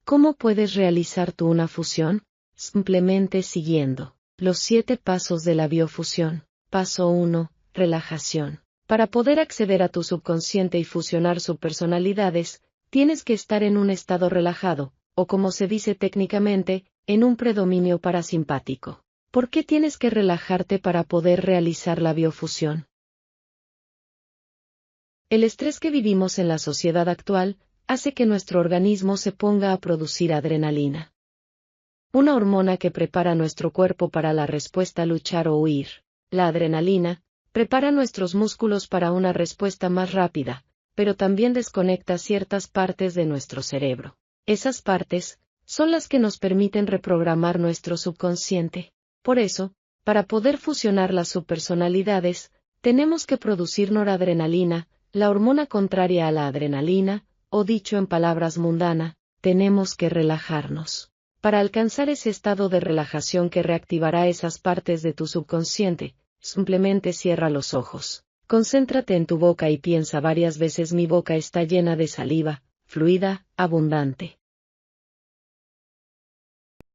¿Cómo puedes realizar tú una fusión? Simplemente siguiendo los 7 pasos de la biofusión. Paso 1. Relajación. Para poder acceder a tu subconsciente y fusionar subpersonalidades, tienes que estar en un estado relajado, o como se dice técnicamente, en un predominio parasimpático. ¿Por qué tienes que relajarte para poder realizar la biofusión? El estrés que vivimos en la sociedad actual hace que nuestro organismo se ponga a producir adrenalina, una hormona que prepara nuestro cuerpo para la respuesta a luchar o huir. La adrenalina prepara nuestros músculos para una respuesta más rápida, pero también desconecta ciertas partes de nuestro cerebro. Esas partes son las que nos permiten reprogramar nuestro subconsciente. Por eso, para poder fusionar las subpersonalidades, tenemos que producir noradrenalina, la hormona contraria a la adrenalina, o dicho en palabras mundanas, tenemos que relajarnos. Para alcanzar ese estado de relajación que reactivará esas partes de tu subconsciente, simplemente cierra los ojos. Concéntrate en tu boca y piensa varias veces: mi boca está llena de saliva, fluida, abundante.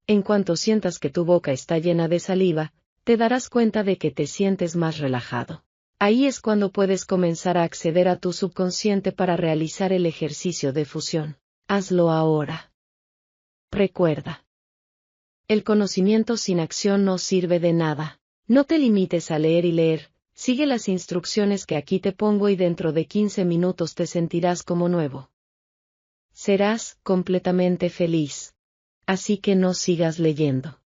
En cuanto sientas que tu boca está llena de saliva, te darás cuenta de que te sientes más relajado. Ahí es cuando puedes comenzar a acceder a tu subconsciente para realizar el ejercicio de fusión. Hazlo ahora. Recuerda. El conocimiento sin acción no sirve de nada. No te limites a leer y leer, sigue las instrucciones que aquí te pongo y dentro de 15 minutos te sentirás como nuevo. Serás completamente feliz. Así que no sigas leyendo.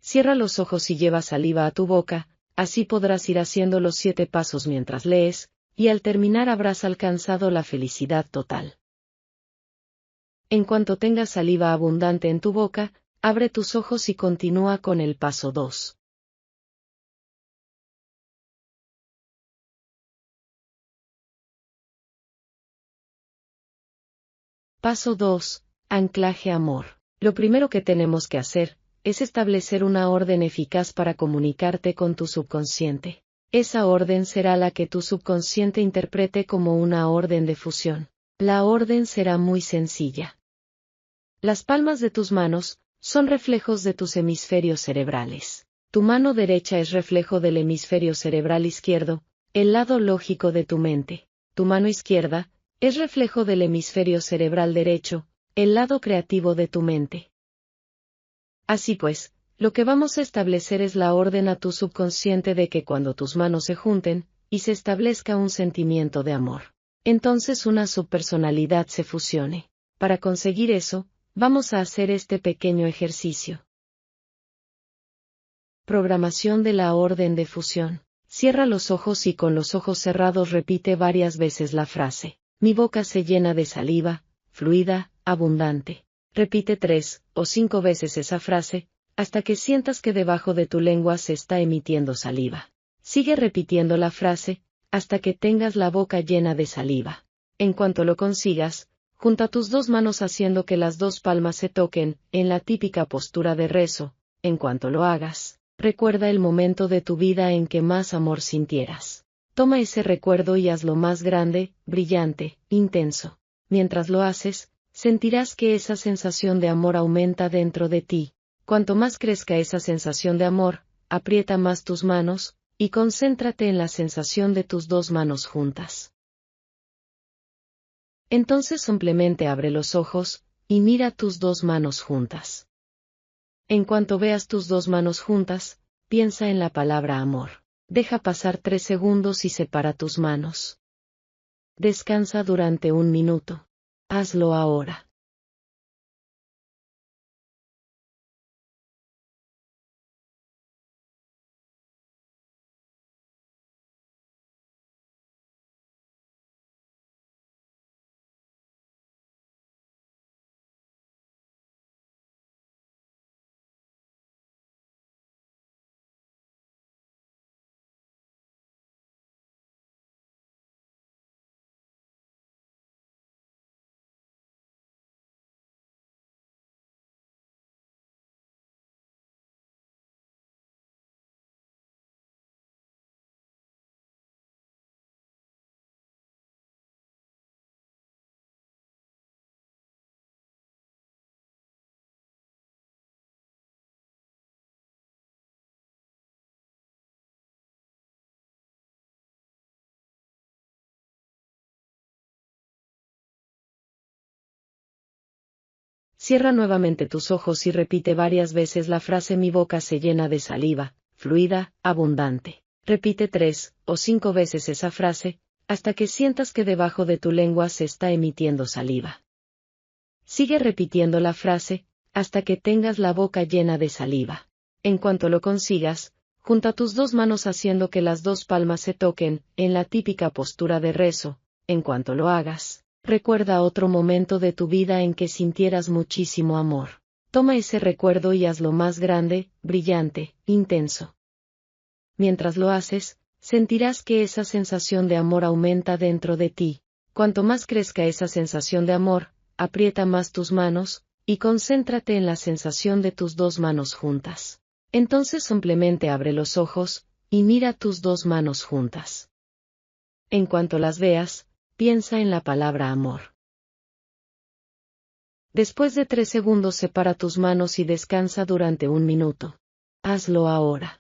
Cierra los ojos y lleva saliva a tu boca, así podrás ir haciendo los 7 pasos mientras lees, y al terminar habrás alcanzado la felicidad total. En cuanto tengas saliva abundante en tu boca, abre tus ojos y continúa con el paso 2. Paso 2. Anclaje amor. Lo primero que tenemos que hacer es establecer una orden eficaz para comunicarte con tu subconsciente. Esa orden será la que tu subconsciente interprete como una orden de fusión. La orden será muy sencilla. Las palmas de tus manos son reflejos de tus hemisferios cerebrales. Tu mano derecha es reflejo del hemisferio cerebral izquierdo, el lado lógico de tu mente. Tu mano izquierda es reflejo del hemisferio cerebral derecho, el lado creativo de tu mente. Así pues, lo que vamos a establecer es la orden a tu subconsciente de que cuando tus manos se junten, y se establezca un sentimiento de amor, entonces una subpersonalidad se fusione. Para conseguir eso, vamos a hacer este pequeño ejercicio. Programación de la orden de fusión. Cierra los ojos y con los ojos cerrados repite varias veces la frase: mi boca se llena de saliva, fluida, abundante. Repite 3 o 5 veces esa frase, hasta que sientas que debajo de tu lengua se está emitiendo saliva. Sigue repitiendo la frase, hasta que tengas la boca llena de saliva. En cuanto lo consigas, junta tus 2 manos haciendo que las 2 palmas se toquen, en la típica postura de rezo. En cuanto lo hagas, recuerda el momento de tu vida en que más amor sintieras. Toma ese recuerdo y hazlo más grande, brillante, intenso. Mientras lo haces, sentirás que esa sensación de amor aumenta dentro de ti. Cuanto más crezca esa sensación de amor, aprieta más tus manos, y concéntrate en la sensación de tus 2 manos juntas. Entonces simplemente abre los ojos, y mira tus 2 manos juntas. En cuanto veas tus 2 manos juntas, piensa en la palabra amor. Deja pasar 3 segundos y separa tus manos. Descansa durante 1 minuto. Hazlo ahora. Cierra nuevamente tus ojos y repite varias veces la frase mi boca se llena de saliva, fluida, abundante. Repite 3 o 5 veces esa frase, hasta que sientas que debajo de tu lengua se está emitiendo saliva. Sigue repitiendo la frase, hasta que tengas la boca llena de saliva. En cuanto lo consigas, junta tus dos manos haciendo que las dos palmas se toquen, en la típica postura de rezo. En cuanto lo hagas, recuerda otro momento de tu vida en que sintieras muchísimo amor. Toma ese recuerdo y hazlo más grande, brillante, intenso. Mientras lo haces, sentirás que esa sensación de amor aumenta dentro de ti. Cuanto más crezca esa sensación de amor, aprieta más tus manos, y concéntrate en la sensación de tus dos manos juntas. Entonces simplemente abre los ojos, y mira tus dos manos juntas. En cuanto las veas, piensa en la palabra amor. Después de 3 segundos separa tus manos y descansa durante 1 minuto. Hazlo ahora.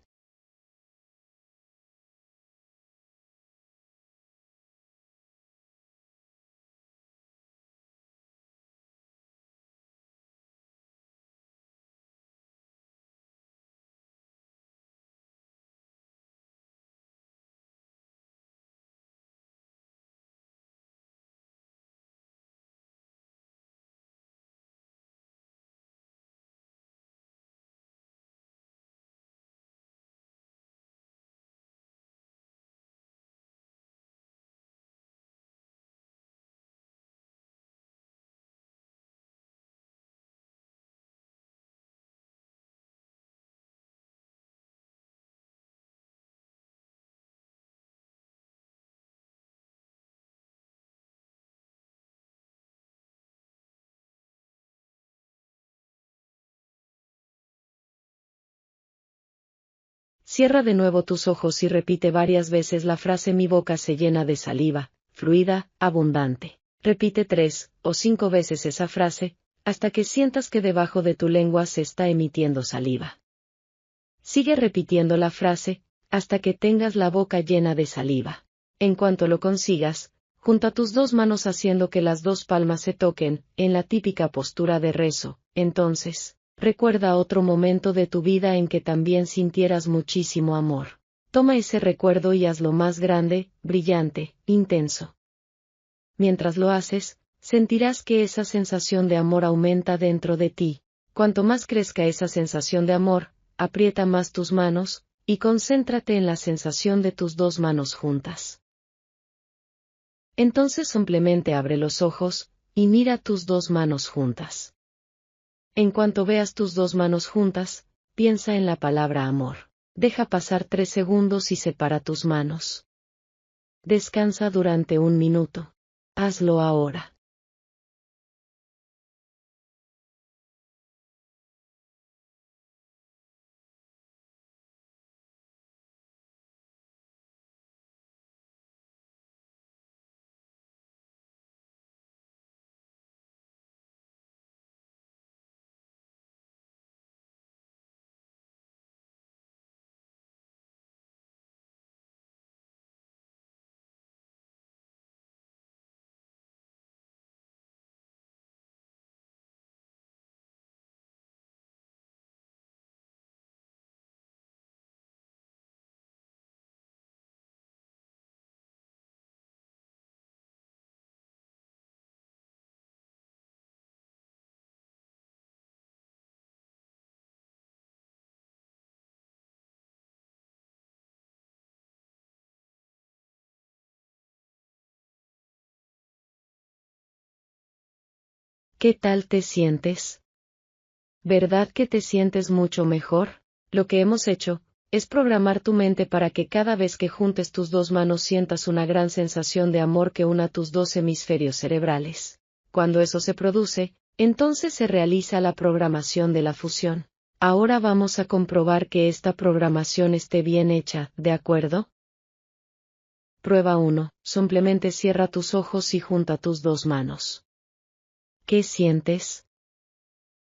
Cierra de nuevo tus ojos y repite varias veces la frase mi boca se llena de saliva, fluida, abundante. Repite 3 o 5 veces esa frase, hasta que sientas que debajo de tu lengua se está emitiendo saliva. Sigue repitiendo la frase, hasta que tengas la boca llena de saliva. En cuanto lo consigas, junta tus dos manos haciendo que las dos palmas se toquen, en la típica postura de rezo. Entonces, recuerda otro momento de tu vida en que también sintieras muchísimo amor. Toma ese recuerdo y hazlo más grande, brillante, intenso. Mientras lo haces, sentirás que esa sensación de amor aumenta dentro de ti. Cuanto más crezca esa sensación de amor, aprieta más tus manos, y concéntrate en la sensación de tus dos manos juntas. Entonces simplemente abre los ojos, y mira tus dos manos juntas. En cuanto veas tus dos manos juntas, piensa en la palabra amor. Deja pasar 3 segundos y separa tus manos. Descansa durante 1 minuto. Hazlo ahora. ¿Qué tal te sientes? ¿Verdad que te sientes mucho mejor? Lo que hemos hecho es programar tu mente para que cada vez que juntes tus dos manos sientas una gran sensación de amor que una tus dos hemisferios cerebrales. Cuando eso se produce, entonces se realiza la programación de la fusión. Ahora vamos a comprobar que esta programación esté bien hecha, ¿de acuerdo? Prueba 1. Simplemente cierra tus ojos y junta tus dos manos. ¿Qué sientes?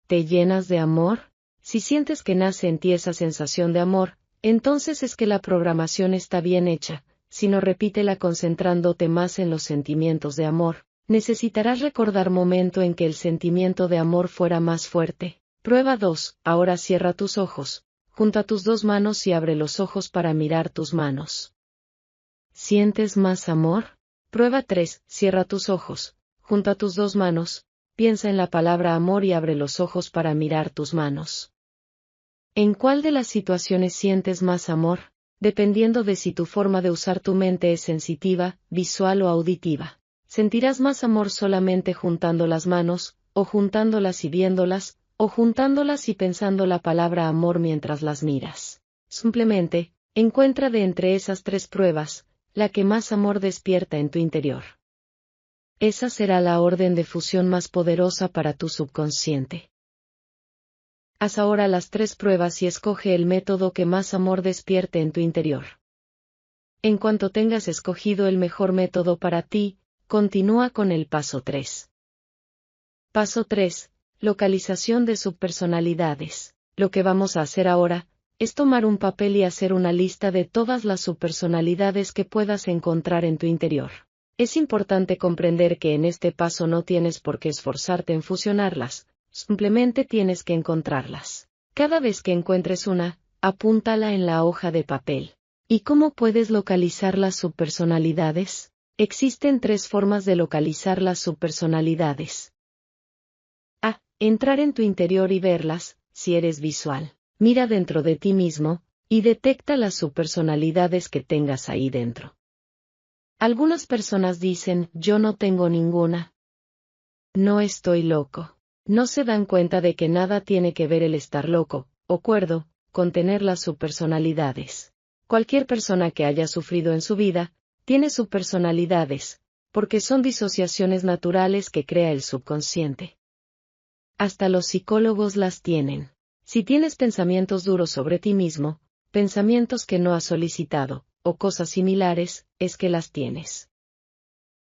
¿Te llenas de amor? Si sientes que nace en ti esa sensación de amor, entonces es que la programación está bien hecha. Si no, repítela concentrándote más en los sentimientos de amor, Necesitarás recordar momento en que el sentimiento de amor fuera más fuerte. Prueba 2. Ahora cierra tus ojos. Junta tus dos manos y abre los ojos para mirar tus manos. ¿Sientes más amor? Prueba 3. Cierra tus ojos. Junta tus dos manos. Piensa en la palabra amor y abre los ojos para mirar tus manos. ¿En cuál de las situaciones sientes más amor? Dependiendo de si tu forma de usar tu mente es sensitiva, visual o auditiva. Sentirás más amor solamente juntando las manos, o juntándolas y viéndolas, o juntándolas y pensando la palabra amor mientras las miras. Simplemente, encuentra de entre esas tres pruebas, la que más amor despierta en tu interior. Esa será la orden de fusión más poderosa para tu subconsciente. Haz ahora las tres pruebas y escoge el método que más amor despierte en tu interior. En cuanto tengas escogido el mejor método para ti, continúa con el paso 3. Paso 3. Localización de subpersonalidades. Lo que vamos a hacer ahora, es tomar un papel y hacer una lista de todas las subpersonalidades que puedas encontrar en tu interior. Es importante comprender que en este paso no tienes por qué esforzarte en fusionarlas, simplemente tienes que encontrarlas. Cada vez que encuentres una, apúntala en la hoja de papel. ¿Y cómo puedes localizar las subpersonalidades? Existen tres formas de localizar las subpersonalidades. A. Entrar en tu interior y verlas, si eres visual. Mira dentro de ti mismo, y detecta las subpersonalidades que tengas ahí dentro. Algunas personas dicen, yo no tengo ninguna. No estoy loco. No se dan cuenta de que nada tiene que ver el estar loco, o cuerdo, con tener las subpersonalidades. Cualquier persona que haya sufrido en su vida, tiene subpersonalidades, porque son disociaciones naturales que crea el subconsciente. Hasta los psicólogos las tienen. Si tienes pensamientos duros sobre ti mismo, pensamientos que no has solicitado, o cosas similares, es que las tienes.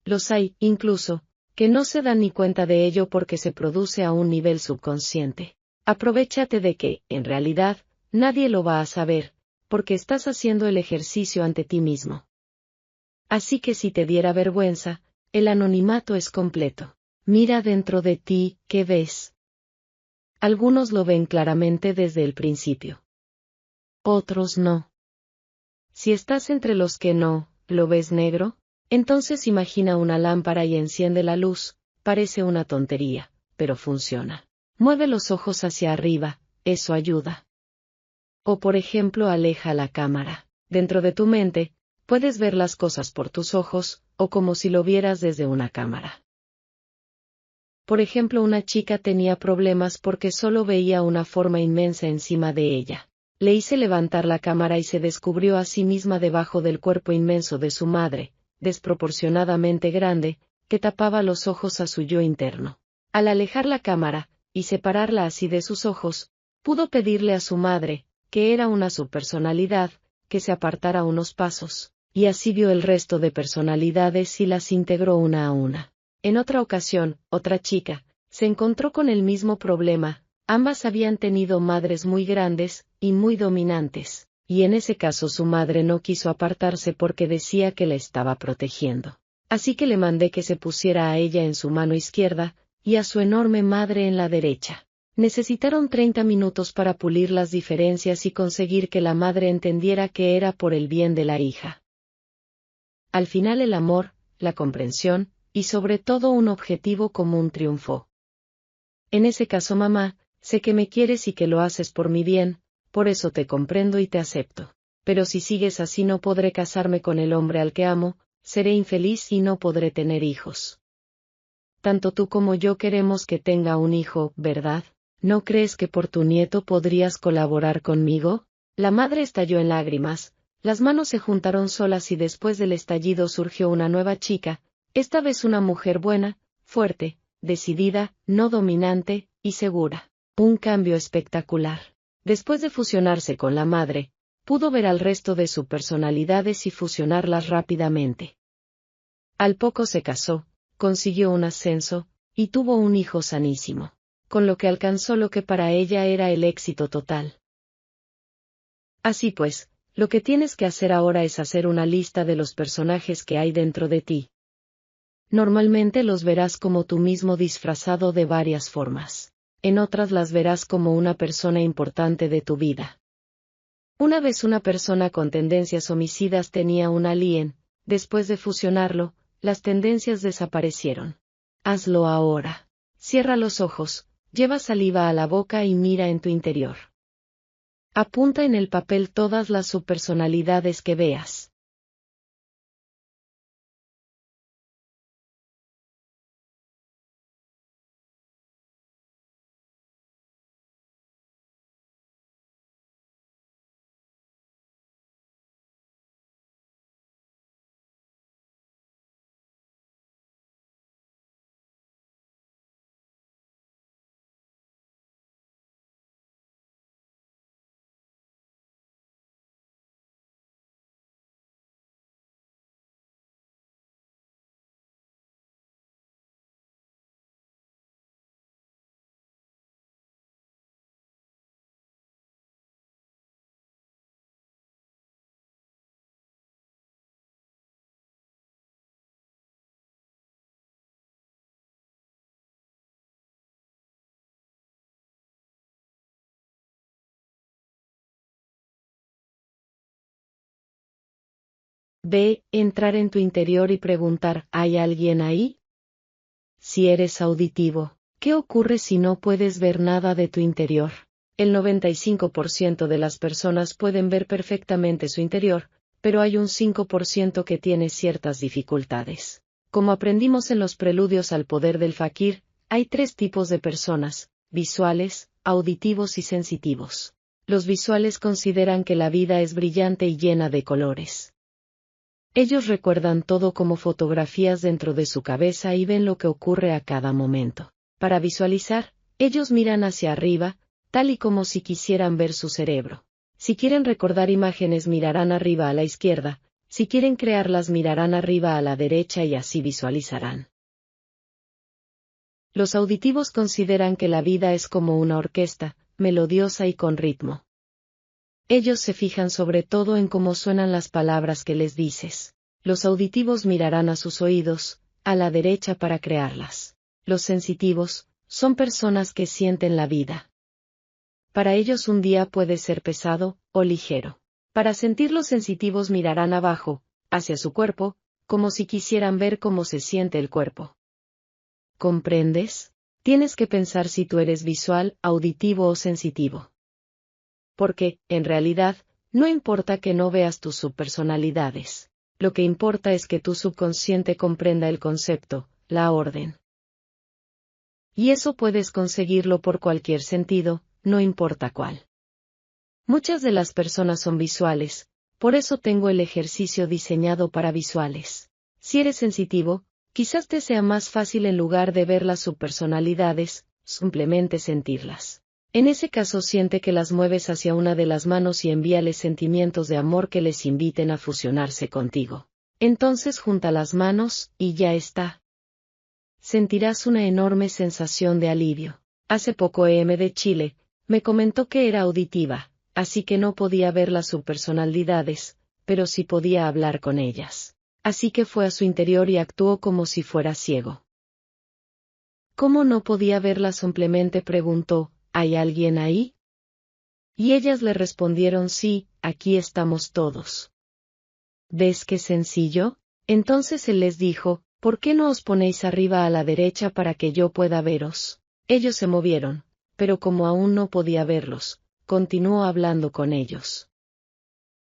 Los hay, incluso, que no se dan ni cuenta de ello porque se produce a un nivel subconsciente. Aprovéchate de que, en realidad, nadie lo va a saber, porque estás haciendo el ejercicio ante ti mismo. Así que si te diera vergüenza, el anonimato es completo. Mira dentro de ti, ¿qué ves? Algunos lo ven claramente desde el principio. Otros no. Si estás entre los que no, ¿lo ves negro? Entonces imagina una lámpara y enciende la luz, parece una tontería, pero funciona. Mueve los ojos hacia arriba, eso ayuda. O por ejemplo aleja la cámara. Dentro de tu mente, puedes ver las cosas por tus ojos, o como si lo vieras desde una cámara. Por ejemplo, una chica tenía problemas porque solo veía una forma inmensa encima de ella. Le hice levantar la cámara y se descubrió a sí misma debajo del cuerpo inmenso de su madre, desproporcionadamente grande, que tapaba los ojos a su yo interno. Al alejar la cámara, y separarla así de sus ojos, pudo pedirle a su madre, que era una subpersonalidad, que se apartara unos pasos, y así vio el resto de personalidades y las integró una a una. En otra ocasión, otra chica, se encontró con el mismo problema, ambas habían tenido madres muy grandes, y muy dominantes, y en ese caso su madre no quiso apartarse porque decía que la estaba protegiendo. Así que le mandé que se pusiera a ella en su mano izquierda, y a su enorme madre en la derecha. Necesitaron 30 minutos para pulir las diferencias y conseguir que la madre entendiera que era por el bien de la hija. Al final el amor, la comprensión, y sobre todo un objetivo común triunfó. En ese caso mamá, sé que me quieres y que lo haces por mi bien, por eso te comprendo y te acepto. Pero si sigues así no podré casarme con el hombre al que amo, seré infeliz y no podré tener hijos. Tanto tú como yo queremos que tenga un hijo, ¿verdad? ¿No crees que por tu nieto podrías colaborar conmigo? La madre estalló en lágrimas, las manos se juntaron solas y después del estallido surgió una nueva chica, esta vez una mujer buena, fuerte, decidida, no dominante, y segura. Un cambio espectacular. Después de fusionarse con la madre, pudo ver al resto de sus personalidades y fusionarlas rápidamente. Al poco se casó, consiguió un ascenso, y tuvo un hijo sanísimo, con lo que alcanzó lo que para ella era el éxito total. Así pues, lo que tienes que hacer ahora es hacer una lista de los personajes que hay dentro de ti. Normalmente los verás como tú mismo disfrazado de varias formas. En otras las verás como una persona importante de tu vida. Una vez una persona con tendencias homicidas tenía un alien, después de fusionarlo, las tendencias desaparecieron. Hazlo ahora. Cierra los ojos, lleva saliva a la boca y mira en tu interior. Apunta en el papel todas las subpersonalidades que veas. Ve, entrar en tu interior y preguntar, ¿hay alguien ahí? Si eres auditivo, ¿qué ocurre si no puedes ver nada de tu interior? El 95% de las personas pueden ver perfectamente su interior, pero hay un 5% que tiene ciertas dificultades. Como aprendimos en los preludios al poder del fakir, hay 3 tipos de personas: visuales, auditivos y sensitivos. Los visuales consideran que la vida es brillante y llena de colores. Ellos recuerdan todo como fotografías dentro de su cabeza y ven lo que ocurre a cada momento. Para visualizar, ellos miran hacia arriba, tal y como si quisieran ver su cerebro. Si quieren recordar imágenes mirarán arriba a la izquierda, si quieren crearlas mirarán arriba a la derecha y así visualizarán. Los auditivos consideran que la vida es como una orquesta, melodiosa y con ritmo. Ellos se fijan sobre todo en cómo suenan las palabras que les dices. Los auditivos mirarán a sus oídos, a la derecha para crearlas. Los sensitivos, son personas que sienten la vida. Para ellos un día puede ser pesado, o ligero. Para sentir los sensitivos mirarán abajo, hacia su cuerpo, como si quisieran ver cómo se siente el cuerpo. ¿Comprendes? Tienes que pensar si tú eres visual, auditivo o sensitivo. Porque, en realidad, no importa que no veas tus subpersonalidades. Lo que importa es que tu subconsciente comprenda el concepto, la orden. Y eso puedes conseguirlo por cualquier sentido, no importa cuál. Muchas de las personas son visuales, por eso tengo el ejercicio diseñado para visuales. Si eres sensitivo, quizás te sea más fácil en lugar de ver las subpersonalidades, simplemente sentirlas. En ese caso siente que las mueves hacia una de las manos y envíales sentimientos de amor que les inviten a fusionarse contigo. Entonces junta las manos, y ya está. Sentirás una enorme sensación de alivio. Hace poco de Chile, me comentó que era auditiva, así que no podía ver las subpersonalidades, pero sí podía hablar con ellas. Así que fue a su interior y actuó como si fuera ciego. ¿Cómo no podía verlas? Simplemente preguntó, ¿hay alguien ahí? Y ellas le respondieron sí, aquí estamos todos. ¿Ves qué sencillo? Entonces él les dijo, ¿por qué no os ponéis arriba a la derecha para que yo pueda veros? Ellos se movieron, pero como aún no podía verlos, continuó hablando con ellos.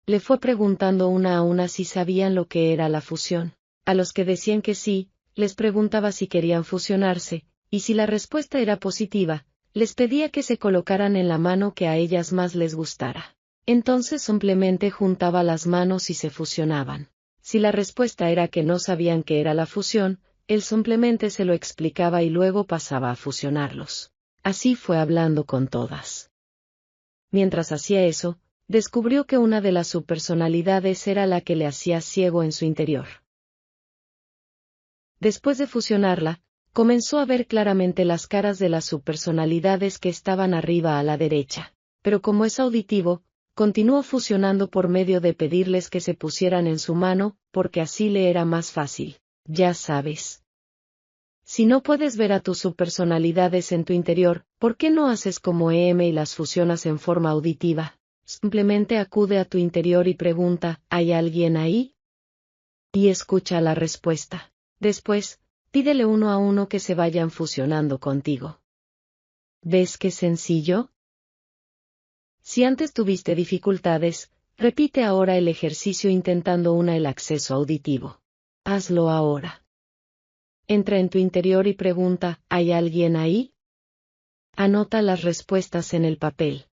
Le fue preguntando una a una si sabían lo que era la fusión. A los que decían que sí, les preguntaba si querían fusionarse, y si la respuesta era positiva, les pedía que se colocaran en la mano que a ellas más les gustara. Entonces simplemente juntaba las manos y se fusionaban. Si la respuesta era que no sabían qué era la fusión, él simplemente se lo explicaba y luego pasaba a fusionarlos. Así fue hablando con todas. Mientras hacía eso, descubrió que una de las subpersonalidades era la que le hacía ciego en su interior. Después de fusionarla, comenzó a ver claramente las caras de las subpersonalidades que estaban arriba a la derecha, pero como es auditivo, continuó fusionando por medio de pedirles que se pusieran en su mano, porque así le era más fácil. Ya sabes, Si no puedes ver a tus subpersonalidades en tu interior, ¿por qué no haces como EM y las fusionas en forma auditiva? Simplemente acude a tu interior y pregunta, ¿hay alguien ahí? Y escucha la respuesta. Después, pídele uno a uno que se vayan fusionando contigo. ¿Ves qué sencillo? Si antes tuviste dificultades, repite ahora el ejercicio intentando el acceso auditivo. Hazlo ahora. Entra en tu interior y pregunta, ¿hay alguien ahí? Anota las respuestas en el papel.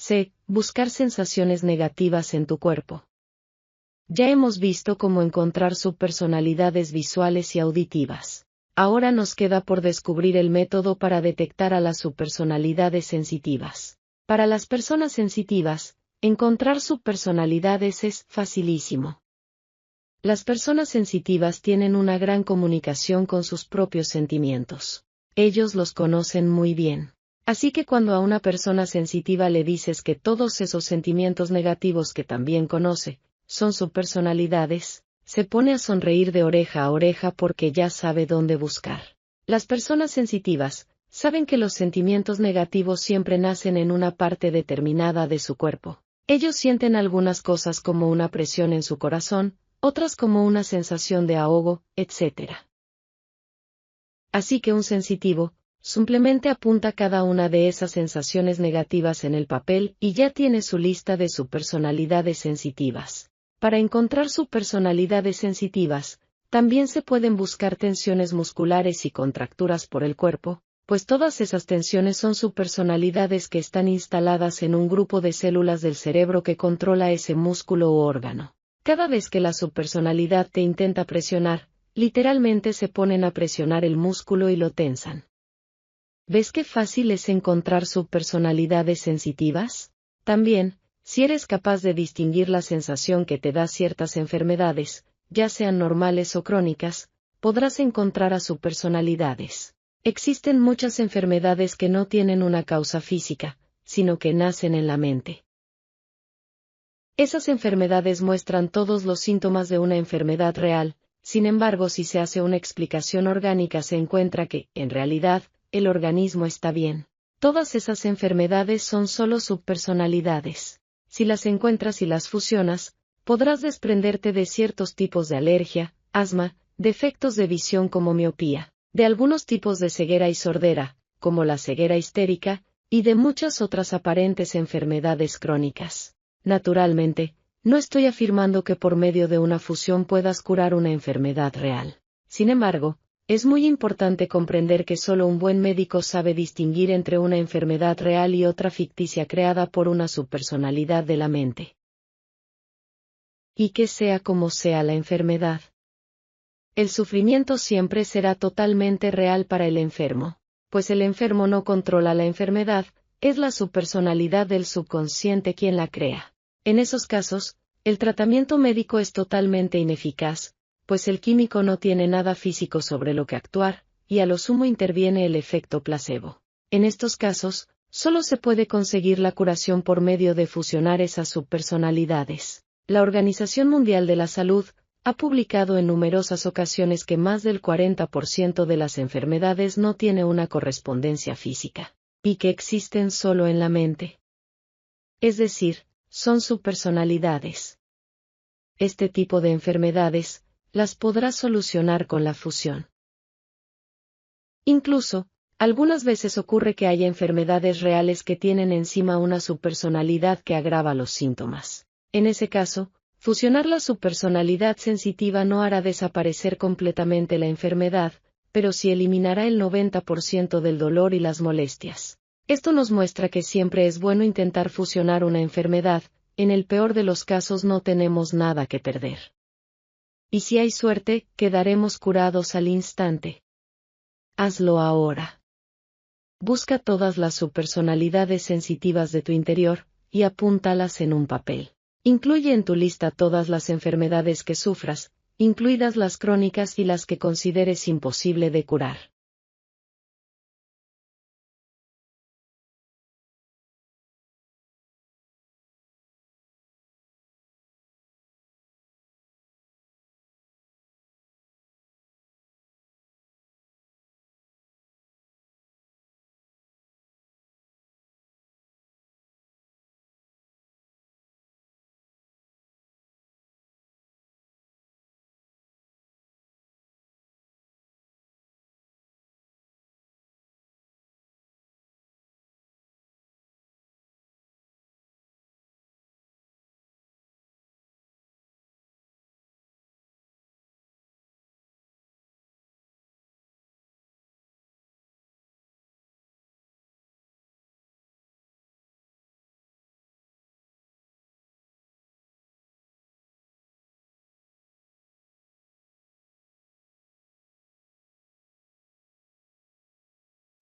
C. Buscar sensaciones negativas en tu cuerpo. Ya hemos visto cómo encontrar subpersonalidades visuales y auditivas. Ahora nos queda por descubrir el método para detectar a las subpersonalidades sensitivas. Para las personas sensitivas, encontrar subpersonalidades es facilísimo. Las personas sensitivas tienen una gran comunicación con sus propios sentimientos. Ellos los conocen muy bien. Así que cuando a una persona sensitiva le dices que todos esos sentimientos negativos que también conoce, son subpersonalidades, se pone a sonreír de oreja a oreja porque ya sabe dónde buscar. Las personas sensitivas saben que los sentimientos negativos siempre nacen en una parte determinada de su cuerpo. Ellos sienten algunas cosas como una presión en su corazón, otras como una sensación de ahogo, etc. Así que un sensitivo simplemente apunta cada una de esas sensaciones negativas en el papel y ya tiene su lista de subpersonalidades sensitivas. Para encontrar subpersonalidades sensitivas, también se pueden buscar tensiones musculares y contracturas por el cuerpo, pues todas esas tensiones son subpersonalidades que están instaladas en un grupo de células del cerebro que controla ese músculo u órgano. Cada vez que la subpersonalidad te intenta presionar, literalmente se ponen a presionar el músculo y lo tensan. ¿Ves qué fácil es encontrar subpersonalidades sensitivas? También, si eres capaz de distinguir la sensación que te da ciertas enfermedades, ya sean normales o crónicas, podrás encontrar a subpersonalidades. Existen muchas enfermedades que no tienen una causa física, sino que nacen en la mente. Esas enfermedades muestran todos los síntomas de una enfermedad real, sin embargo, si se hace una explicación orgánica se encuentra que, en realidad, el organismo está bien. Todas esas enfermedades son solo subpersonalidades. Si las encuentras y las fusionas, podrás desprenderte de ciertos tipos de alergia, asma, defectos de visión como miopía, de algunos tipos de ceguera y sordera, como la ceguera histérica, y de muchas otras aparentes enfermedades crónicas. Naturalmente, no estoy afirmando que por medio de una fusión puedas curar una enfermedad real. Sin embargo, es muy importante comprender que solo un buen médico sabe distinguir entre una enfermedad real y otra ficticia creada por una subpersonalidad de la mente. Y que sea como sea la enfermedad, el sufrimiento siempre será totalmente real para el enfermo, pues el enfermo no controla la enfermedad, es la subpersonalidad del subconsciente quien la crea. En esos casos, el tratamiento médico es totalmente ineficaz, pues el químico no tiene nada físico sobre lo que actuar, y a lo sumo interviene el efecto placebo. En estos casos, solo se puede conseguir la curación por medio de fusionar esas subpersonalidades. La Organización Mundial de la Salud ha publicado en numerosas ocasiones que más del 40% de las enfermedades no tiene una correspondencia física, y que existen solo en la mente. Es decir, son subpersonalidades. Este tipo de enfermedades las podrás solucionar con la fusión. Incluso, algunas veces ocurre que haya enfermedades reales que tienen encima una subpersonalidad que agrava los síntomas. En ese caso, fusionar la subpersonalidad sensitiva no hará desaparecer completamente la enfermedad, pero sí eliminará el 90% del dolor y las molestias. Esto nos muestra que siempre es bueno intentar fusionar una enfermedad, en el peor de los casos no tenemos nada que perder. Y si hay suerte, quedaremos curados al instante. Hazlo ahora. Busca todas las subpersonalidades sensitivas de tu interior, y apúntalas en un papel. Incluye en tu lista todas las enfermedades que sufras, incluidas las crónicas y las que consideres imposible de curar.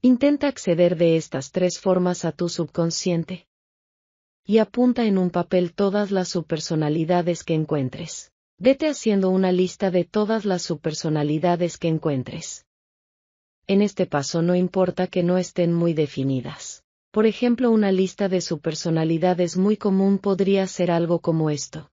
Intenta acceder de estas tres formas a tu subconsciente. Y apunta en un papel todas las subpersonalidades que encuentres. Vete haciendo una lista de todas las subpersonalidades que encuentres. En este paso no importa que no estén muy definidas. Por ejemplo, una lista de subpersonalidades muy común podría ser algo como esto.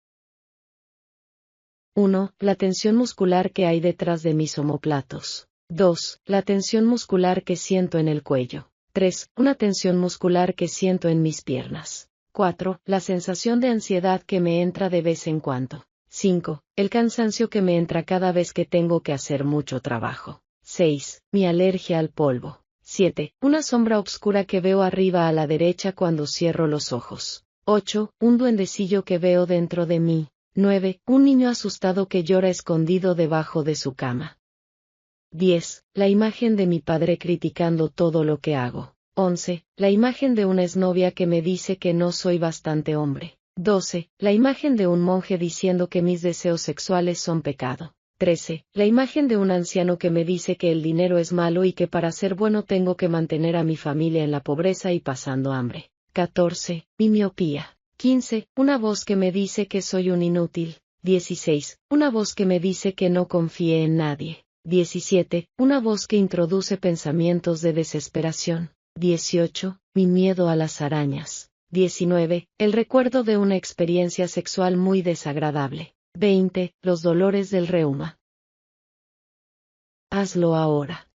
1. La tensión muscular que hay detrás de mis omóplatos. 2. La tensión muscular que siento en el cuello. 3. Una tensión muscular que siento en mis piernas. 4. La sensación de ansiedad que me entra de vez en cuando. 5. El cansancio que me entra cada vez que tengo que hacer mucho trabajo. 6. Mi alergia al polvo. 7. Una sombra oscura que veo arriba a la derecha cuando cierro los ojos. 8. Un duendecillo que veo dentro de mí. 9. Un niño asustado que llora escondido debajo de su cama. 10. La imagen de mi padre criticando todo lo que hago. 11. La imagen de una exnovia que me dice que no soy bastante hombre. 12. La imagen de un monje diciendo que mis deseos sexuales son pecado. 13. La imagen de un anciano que me dice que el dinero es malo y que para ser bueno tengo que mantener a mi familia en la pobreza y pasando hambre. 14. Mi miopía. 15. Una voz que me dice que soy un inútil. 16. Una voz que me dice que no confíe en nadie. 17. Una voz que introduce pensamientos de desesperación. 18. Mi miedo a las arañas. 19. El recuerdo de una experiencia sexual muy desagradable. 20. Los dolores del reuma. Hazlo ahora.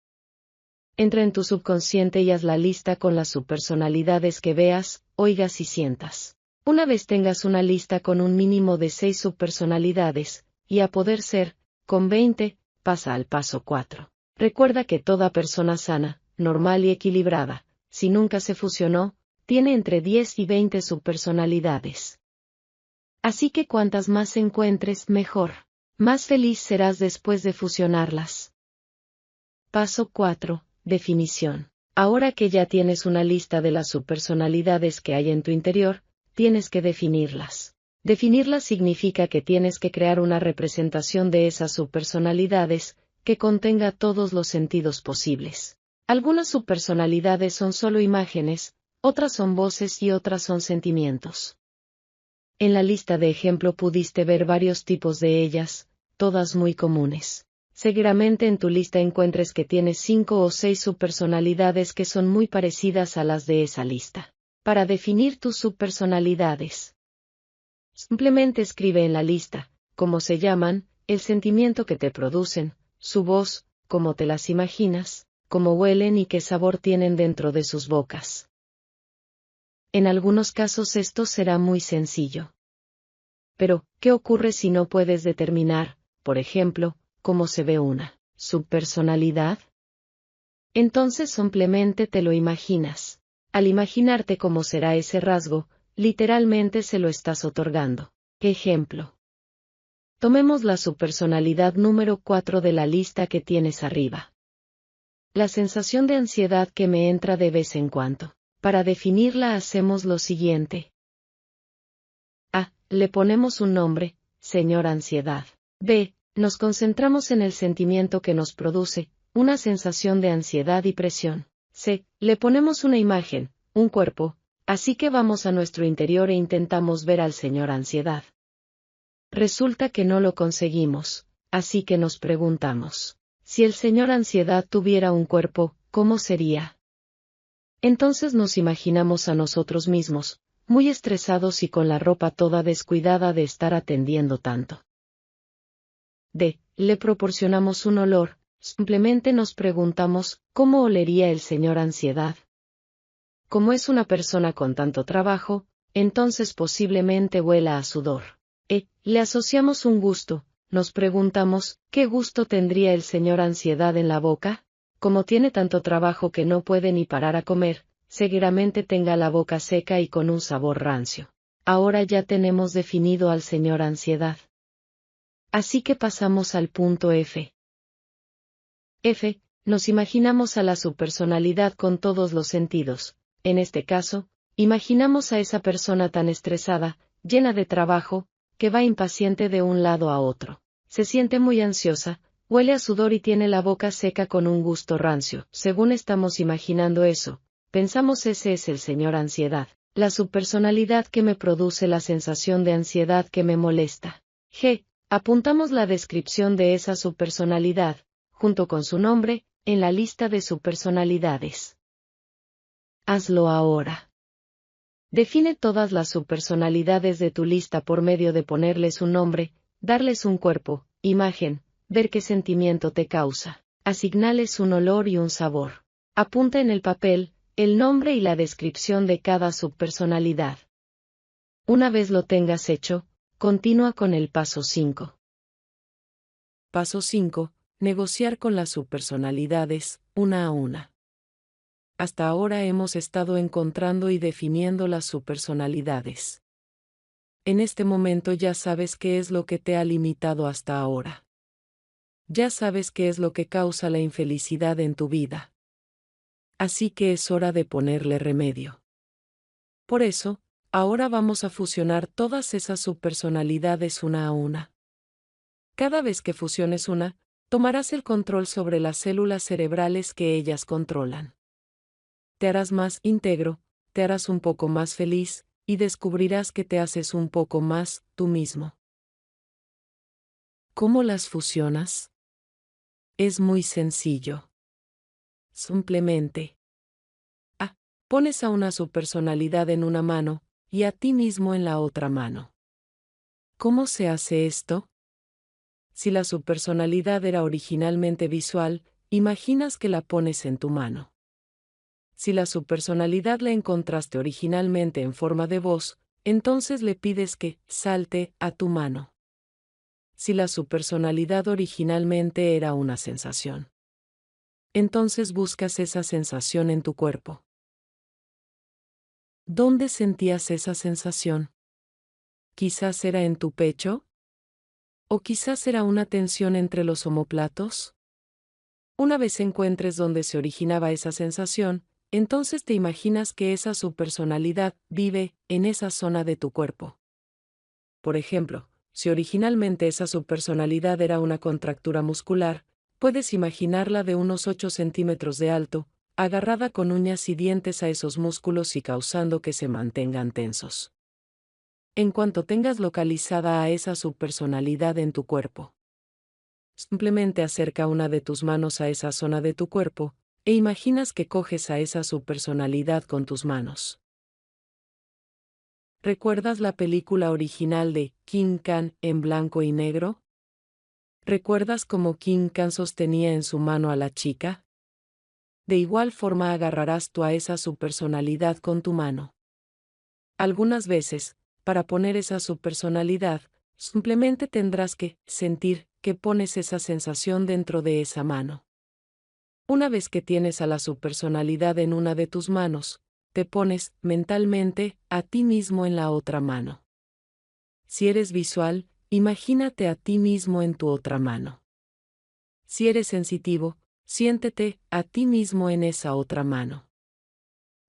Entra en tu subconsciente y haz la lista con las subpersonalidades que veas, oigas y sientas. Una vez tengas una lista con un mínimo de 6 subpersonalidades, y a poder ser, con 20, pasa al paso 4. Recuerda que toda persona sana, normal y equilibrada, si nunca se fusionó, tiene entre 10 y 20 subpersonalidades. Así que cuantas más encuentres, mejor. Más feliz serás después de fusionarlas. Paso 4. Definición. Ahora que ya tienes una lista de las subpersonalidades que hay en tu interior, tienes que definirlas. Definirlas significa que tienes que crear una representación de esas subpersonalidades, que contenga todos los sentidos posibles. Algunas subpersonalidades son solo imágenes, otras son voces y otras son sentimientos. En la lista de ejemplo pudiste ver varios tipos de ellas, todas muy comunes. Seguramente en tu lista encuentres que tienes 5 o 6 subpersonalidades que son muy parecidas a las de esa lista. Para definir tus subpersonalidades, simplemente escribe en la lista, cómo se llaman, el sentimiento que te producen, su voz, cómo te las imaginas, cómo huelen y qué sabor tienen dentro de sus bocas. En algunos casos esto será muy sencillo. Pero, ¿qué ocurre si no puedes determinar, por ejemplo, cómo se ve una subpersonalidad? Entonces simplemente te lo imaginas. Al imaginarte cómo será ese rasgo, literalmente se lo estás otorgando. Ejemplo. Tomemos la subpersonalidad número 4 de la lista que tienes arriba. La sensación de ansiedad que me entra de vez en cuando. Para definirla hacemos lo siguiente. A. Le ponemos un nombre, señor ansiedad. B. Nos concentramos en el sentimiento que nos produce, una sensación de ansiedad y presión. C. Le ponemos una imagen, un cuerpo, así que vamos a nuestro interior e intentamos ver al señor ansiedad. Resulta que no lo conseguimos, así que nos preguntamos, si el señor ansiedad tuviera un cuerpo, ¿cómo sería? Entonces nos imaginamos a nosotros mismos, muy estresados y con la ropa toda descuidada de estar atendiendo tanto. D. Le proporcionamos un olor, simplemente nos preguntamos, ¿cómo olería el señor ansiedad? Como es una persona con tanto trabajo, entonces posiblemente huela a sudor. E. Le asociamos un gusto, nos preguntamos, ¿qué gusto tendría el señor ansiedad en la boca? Como tiene tanto trabajo que no puede ni parar a comer, seguramente tenga la boca seca y con un sabor rancio. Ahora ya tenemos definido al señor ansiedad. Así que pasamos al punto F. F. Nos imaginamos a la subpersonalidad con todos los sentidos. En este caso, imaginamos a esa persona tan estresada, llena de trabajo, que va impaciente de un lado a otro. Se siente muy ansiosa, huele a sudor y tiene la boca seca con un gusto rancio. Según estamos imaginando eso, pensamos ese es el señor ansiedad, la subpersonalidad que me produce la sensación de ansiedad que me molesta. G. Apuntamos la descripción de esa subpersonalidad, junto con su nombre, en la lista de subpersonalidades. Hazlo ahora. Define todas las subpersonalidades de tu lista por medio de ponerles un nombre, darles un cuerpo, imagen, ver qué sentimiento te causa, asignarles un olor y un sabor. Apunta en el papel, el nombre y la descripción de cada subpersonalidad. Una vez lo tengas hecho, continúa con el paso 5. Paso 5. Negociar con las subpersonalidades, una a una. Hasta ahora hemos estado encontrando y definiendo las subpersonalidades. En este momento ya sabes qué es lo que te ha limitado hasta ahora. Ya sabes qué es lo que causa la infelicidad en tu vida. Así que es hora de ponerle remedio. Por eso, ahora vamos a fusionar todas esas subpersonalidades una a una. Cada vez que fusiones una, tomarás el control sobre las células cerebrales que ellas controlan. Te harás más íntegro, te harás un poco más feliz, y descubrirás que te haces un poco más tú mismo. ¿Cómo las fusionas? Es muy sencillo. Simplemente. A. Pones a una subpersonalidad en una mano, y a ti mismo en la otra mano. ¿Cómo se hace esto? Si la subpersonalidad era originalmente visual, imaginas que la pones en tu mano. Si la subpersonalidad la encontraste originalmente en forma de voz, entonces le pides que salte a tu mano. Si la subpersonalidad originalmente era una sensación, entonces buscas esa sensación en tu cuerpo. ¿Dónde sentías esa sensación? ¿Quizás era en tu pecho? ¿O quizás era una tensión entre los omóplatos? Una vez encuentres dónde se originaba esa sensación, entonces te imaginas que esa subpersonalidad vive en esa zona de tu cuerpo. Por ejemplo, si originalmente esa subpersonalidad era una contractura muscular, puedes imaginarla de unos 8 centímetros de alto, agarrada con uñas y dientes a esos músculos y causando que se mantengan tensos. En cuanto tengas localizada a esa subpersonalidad en tu cuerpo, simplemente acerca una de tus manos a esa zona de tu cuerpo, e imaginas que coges a esa subpersonalidad con tus manos. ¿Recuerdas la película original de King Khan en blanco y negro? ¿Recuerdas cómo King Khan sostenía en su mano a la chica? De igual forma agarrarás tú a esa subpersonalidad con tu mano. Algunas veces, para poner esa subpersonalidad, simplemente tendrás que sentir que pones esa sensación dentro de esa mano. Una vez que tienes a la subpersonalidad en una de tus manos, te pones, mentalmente, a ti mismo en la otra mano. Si eres visual, imagínate a ti mismo en tu otra mano. Si eres sensitivo, siéntete a ti mismo en esa otra mano.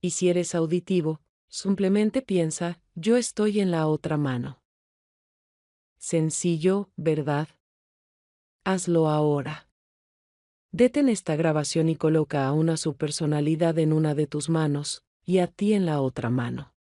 Y si eres auditivo, simplemente piensa, yo estoy en la otra mano. Sencillo, ¿verdad? Hazlo ahora. Detén esta grabación y coloca a una subpersonalidad en una de tus manos, y a ti en la otra mano.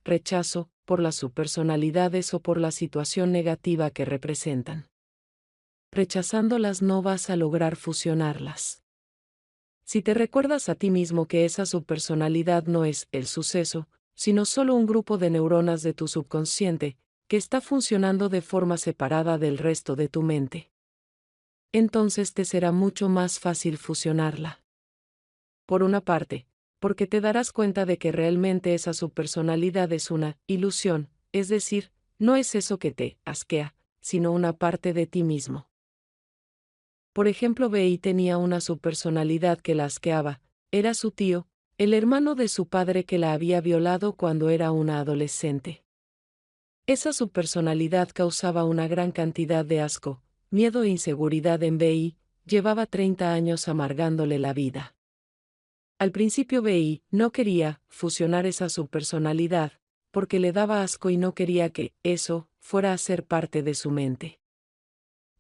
Rechazo, por las subpersonalidades o por la situación negativa que representan. Rechazándolas no vas a lograr fusionarlas. Si te recuerdas a ti mismo que esa subpersonalidad no es el suceso, sino solo un grupo de neuronas de tu subconsciente, que está funcionando de forma separada del resto de tu mente, entonces te será mucho más fácil fusionarla. Por una parte, porque te darás cuenta de que realmente esa subpersonalidad es una ilusión, es decir, no es eso que te asquea, sino una parte de ti mismo. Por ejemplo, Bey tenía una subpersonalidad que la asqueaba, era su tío, el hermano de su padre que la había violado cuando era una adolescente. Esa subpersonalidad causaba una gran cantidad de asco, miedo e inseguridad en Bey, llevaba 30 años amargándole la vida. Al principio Bey no quería fusionar esa subpersonalidad, porque le daba asco y no quería que eso fuera a ser parte de su mente.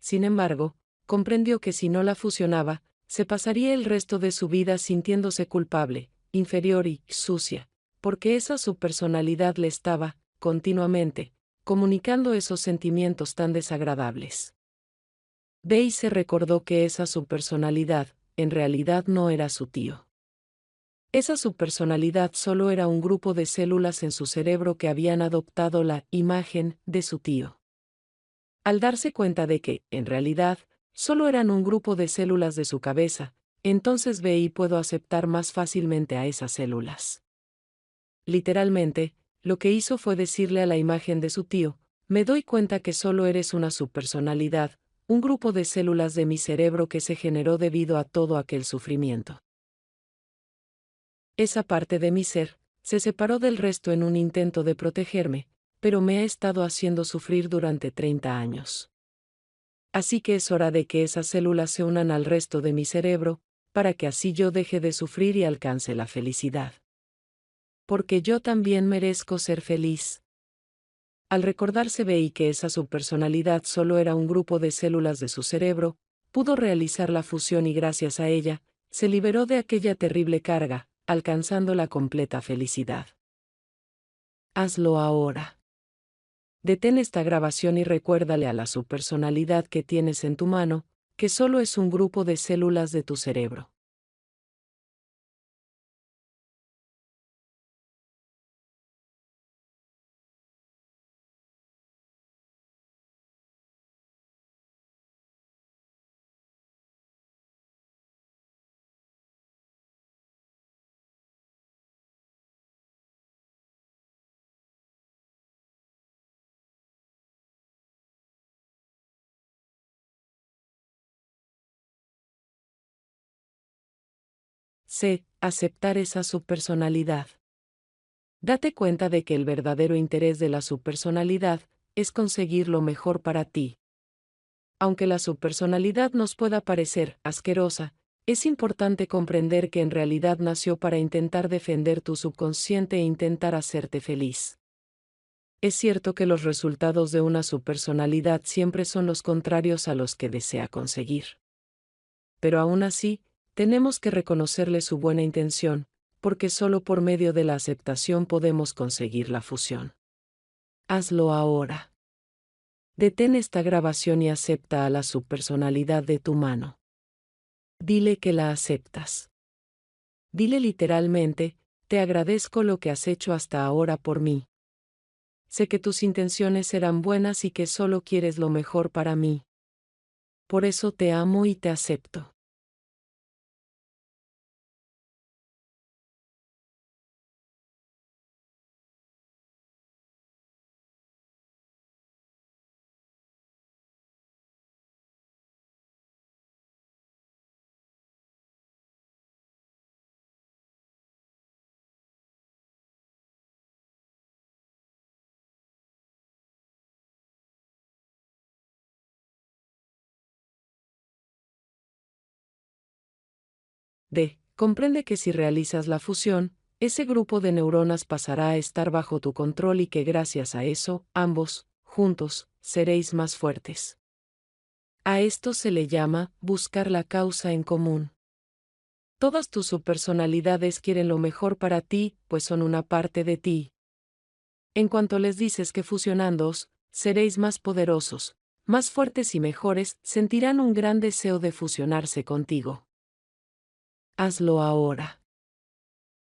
Sin embargo, comprendió que si no la fusionaba, se pasaría el resto de su vida sintiéndose culpable, inferior y sucia, porque esa subpersonalidad le estaba, continuamente, comunicando esos sentimientos tan desagradables. Bey se recordó que esa subpersonalidad, en realidad no era su tío. Esa subpersonalidad solo era un grupo de células en su cerebro que habían adoptado la imagen de su tío. Al darse cuenta de que, en realidad, solo eran un grupo de células de su cabeza, entonces ve y puedo aceptar más fácilmente a esas células. Literalmente, lo que hizo fue decirle a la imagen de su tío, me doy cuenta que solo eres una subpersonalidad, un grupo de células de mi cerebro que se generó debido a todo aquel sufrimiento. Esa parte de mi ser, se separó del resto en un intento de protegerme, pero me ha estado haciendo sufrir durante 30 años. Así que es hora de que esas células se unan al resto de mi cerebro, para que así yo deje de sufrir y alcance la felicidad. Porque yo también merezco ser feliz. Al recordarse Bey que esa subpersonalidad solo era un grupo de células de su cerebro, pudo realizar la fusión y gracias a ella, se liberó de aquella terrible carga, alcanzando la completa felicidad. Hazlo ahora. Detén esta grabación y recuérdale a la subpersonalidad que tienes en tu mano, que solo es un grupo de células de tu cerebro. C. Aceptar esa subpersonalidad. Date cuenta de que el verdadero interés de la subpersonalidad es conseguir lo mejor para ti. Aunque la subpersonalidad nos pueda parecer asquerosa, es importante comprender que en realidad nació para intentar defender tu subconsciente e intentar hacerte feliz. Es cierto que los resultados de una subpersonalidad siempre son los contrarios a los que desea conseguir. Pero aún así, tenemos que reconocerle su buena intención, porque solo por medio de la aceptación podemos conseguir la fusión. Hazlo ahora. Detén esta grabación y acepta a la subpersonalidad de tu mano. Dile que la aceptas. Dile literalmente, te agradezco lo que has hecho hasta ahora por mí. Sé que tus intenciones eran buenas y que solo quieres lo mejor para mí. Por eso te amo y te acepto. D. Comprende que si realizas la fusión, ese grupo de neuronas pasará a estar bajo tu control y que gracias a eso, ambos, juntos, seréis más fuertes. A esto se le llama buscar la causa en común. Todas tus subpersonalidades quieren lo mejor para ti, pues son una parte de ti. En cuanto les dices que fusionándoos, seréis más poderosos, más fuertes y mejores, sentirán un gran deseo de fusionarse contigo. Hazlo ahora.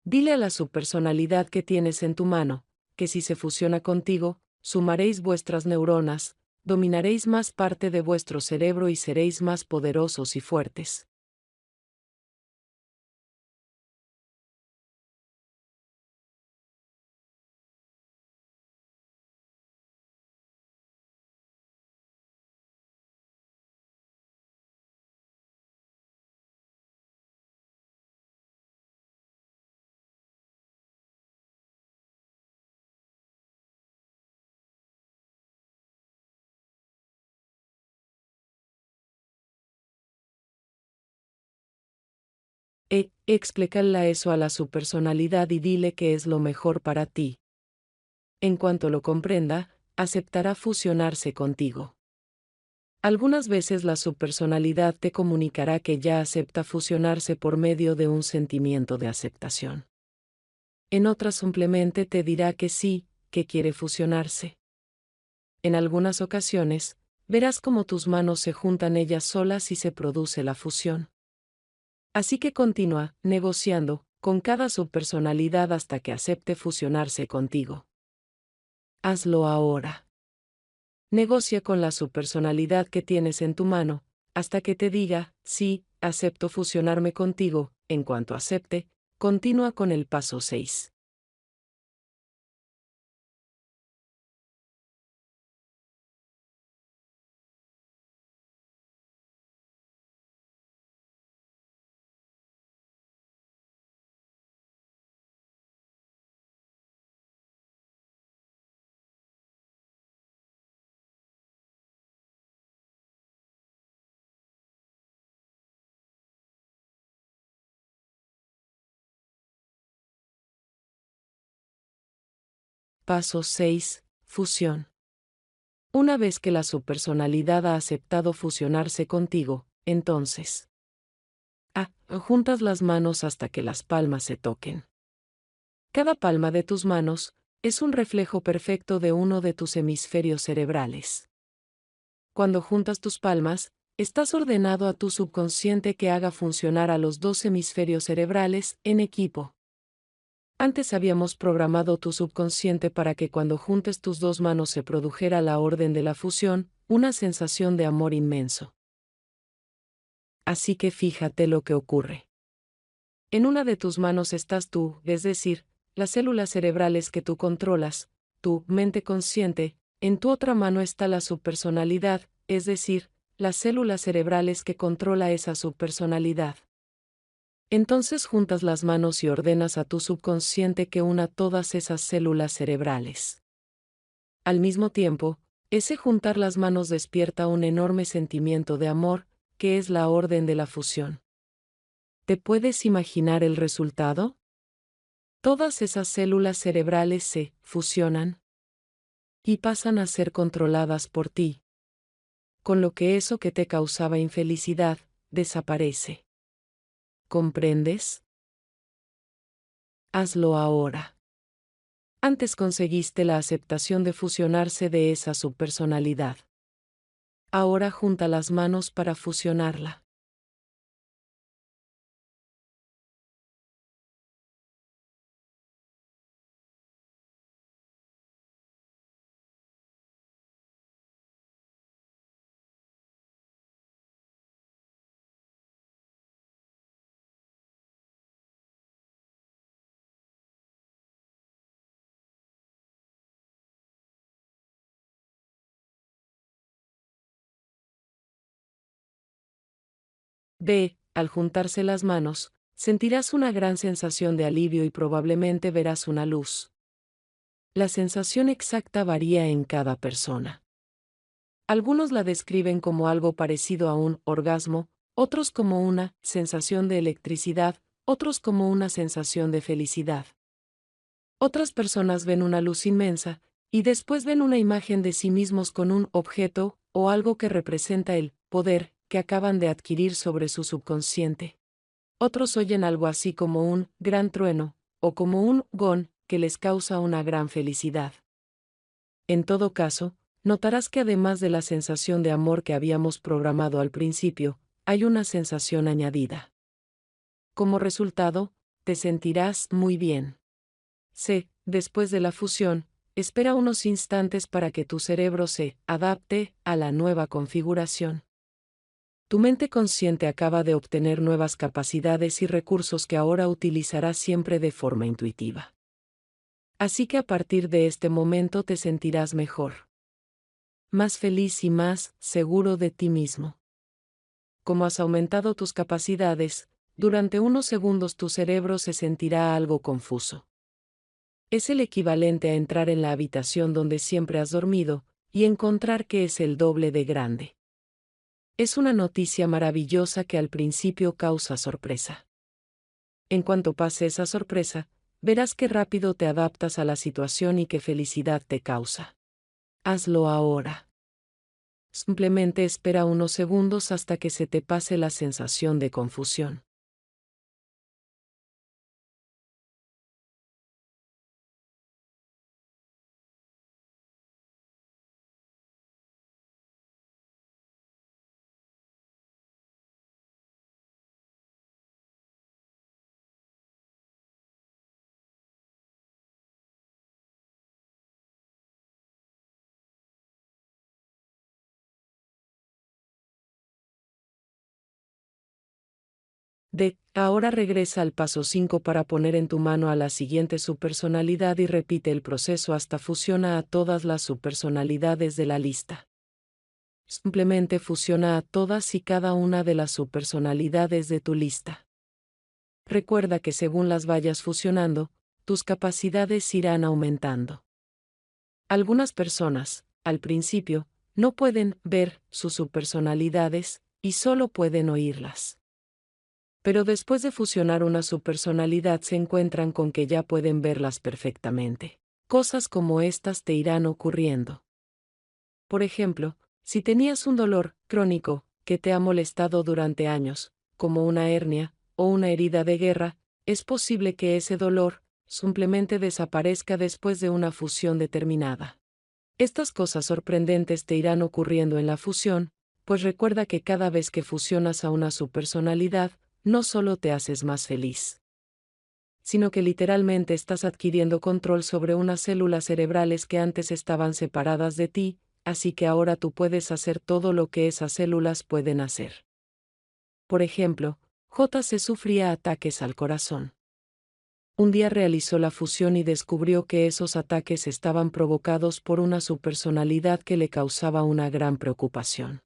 Dile a la subpersonalidad que tienes en tu mano, que si se fusiona contigo, sumaréis vuestras neuronas, dominaréis más parte de vuestro cerebro y seréis más poderosos y fuertes. Explícale eso a la subpersonalidad y dile que es lo mejor para ti. En cuanto lo comprenda, aceptará fusionarse contigo. Algunas veces la subpersonalidad te comunicará que ya acepta fusionarse por medio de un sentimiento de aceptación. En otras simplemente te dirá que sí, que quiere fusionarse. En algunas ocasiones, verás cómo tus manos se juntan ellas solas y se produce la fusión. Así que continúa, negociando, con cada subpersonalidad hasta que acepte fusionarse contigo. Hazlo ahora. Negocia con la subpersonalidad que tienes en tu mano, hasta que te diga, sí, acepto fusionarme contigo. En cuanto acepte, continúa con el paso 6. Paso 6. Fusión. Una vez que la subpersonalidad ha aceptado fusionarse contigo, entonces juntas las manos hasta que las palmas se toquen. Cada palma de tus manos es un reflejo perfecto de uno de tus hemisferios cerebrales. Cuando juntas tus palmas, estás ordenado a tu subconsciente que haga funcionar a los dos hemisferios cerebrales en equipo. Antes habíamos programado tu subconsciente para que cuando juntes tus dos manos se produjera la orden de la fusión, una sensación de amor inmenso. Así que fíjate lo que ocurre. En una de tus manos estás tú, es decir, las células cerebrales que tú controlas, tu mente consciente. En tu otra mano está la subpersonalidad, es decir, las células cerebrales que controla esa subpersonalidad. Entonces juntas las manos y ordenas a tu subconsciente que una todas esas células cerebrales. Al mismo tiempo, ese juntar las manos despierta un enorme sentimiento de amor, que es la orden de la fusión. ¿Te puedes imaginar el resultado? Todas esas células cerebrales se fusionan y pasan a ser controladas por ti. Con lo que eso que te causaba infelicidad, desaparece. ¿Comprendes? Hazlo ahora. Antes conseguiste la aceptación de fusionarse de esa subpersonalidad. Ahora junta las manos para fusionarla. B. Al juntarse las manos, sentirás una gran sensación de alivio y probablemente verás una luz. La sensación exacta varía en cada persona. Algunos la describen como algo parecido a un orgasmo, otros como una sensación de electricidad, otros como una sensación de felicidad. Otras personas ven una luz inmensa, y después ven una imagen de sí mismos con un objeto o algo que representa el poder que acaban de adquirir sobre su subconsciente. Otros oyen algo así como un gran trueno, o como un gong que les causa una gran felicidad. En todo caso, notarás que además de la sensación de amor que habíamos programado al principio, hay una sensación añadida. Como resultado, te sentirás muy bien. C. Después de la fusión, espera unos instantes para que tu cerebro se adapte a la nueva configuración. Tu mente consciente acaba de obtener nuevas capacidades y recursos que ahora utilizarás siempre de forma intuitiva. Así que a partir de este momento te sentirás mejor, más feliz y más seguro de ti mismo. Como has aumentado tus capacidades, durante unos segundos tu cerebro se sentirá algo confuso. Es el equivalente a entrar en la habitación donde siempre has dormido y encontrar que es el doble de grande. Es una noticia maravillosa que al principio causa sorpresa. En cuanto pase esa sorpresa, verás qué rápido te adaptas a la situación y qué felicidad te causa. Hazlo ahora. Simplemente espera unos segundos hasta que se te pase la sensación de confusión. Ahora regresa al paso 5 para poner en tu mano a la siguiente subpersonalidad y repite el proceso hasta fusiona a todas las subpersonalidades de la lista. Simplemente fusiona a todas y cada una de las subpersonalidades de tu lista. Recuerda que según las vayas fusionando, tus capacidades irán aumentando. Algunas personas, al principio, no pueden ver sus subpersonalidades y solo pueden oírlas. Pero después de fusionar una subpersonalidad se encuentran con que ya pueden verlas perfectamente. Cosas como estas te irán ocurriendo. Por ejemplo, si tenías un dolor crónico que te ha molestado durante años, como una hernia o una herida de guerra, es posible que ese dolor simplemente desaparezca después de una fusión determinada. Estas cosas sorprendentes te irán ocurriendo en la fusión, pues recuerda que cada vez que fusionas a una subpersonalidad, no solo te haces más feliz, sino que literalmente estás adquiriendo control sobre unas células cerebrales que antes estaban separadas de ti, así que ahora tú puedes hacer todo lo que esas células pueden hacer. Por ejemplo, JC sufría ataques al corazón. Un día realizó la fusión y descubrió que esos ataques estaban provocados por una subpersonalidad que le causaba una gran preocupación.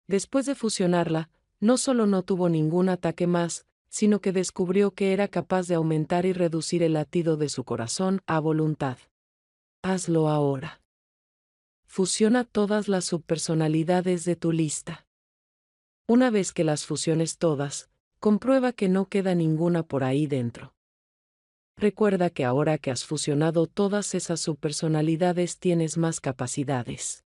Después de fusionarla, no solo no tuvo ningún ataque más, sino que descubrió que era capaz de aumentar y reducir el latido de su corazón a voluntad. Hazlo ahora. Fusiona todas las subpersonalidades de tu lista. Una vez que las fusiones todas, comprueba que no queda ninguna por ahí dentro. Recuerda que ahora que has fusionado todas esas subpersonalidades tienes más capacidades.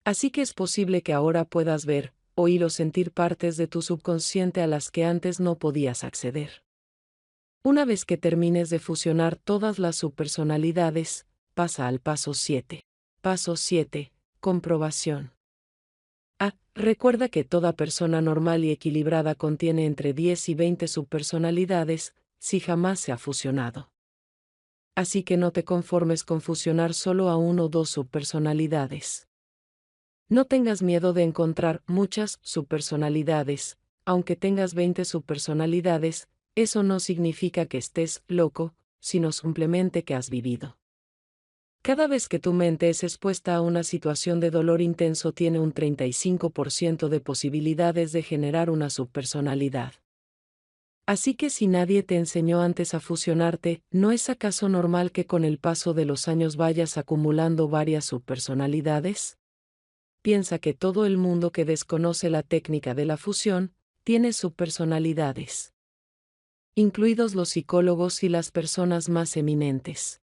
Así que es posible que ahora puedas ver, oír o sentir partes de tu subconsciente a las que antes no podías acceder. Una vez que termines de fusionar todas las subpersonalidades, pasa al paso 7. Paso 7. Comprobación. Recuerda que toda persona normal y equilibrada contiene entre 10 y 20 subpersonalidades, si jamás se ha fusionado. Así que no te conformes con fusionar solo a 1 o 2 subpersonalidades. No tengas miedo de encontrar muchas subpersonalidades, aunque tengas 20 subpersonalidades, eso no significa que estés loco, sino simplemente que has vivido. Cada vez que tu mente es expuesta a una situación de dolor intenso, tiene un 35% de posibilidades de generar una subpersonalidad. Así que si nadie te enseñó antes a fusionarte, ¿no es acaso normal que con el paso de los años vayas acumulando varias subpersonalidades? Piensa que todo el mundo que desconoce la técnica de la fusión tiene subpersonalidades, incluidos los psicólogos y las personas más eminentes.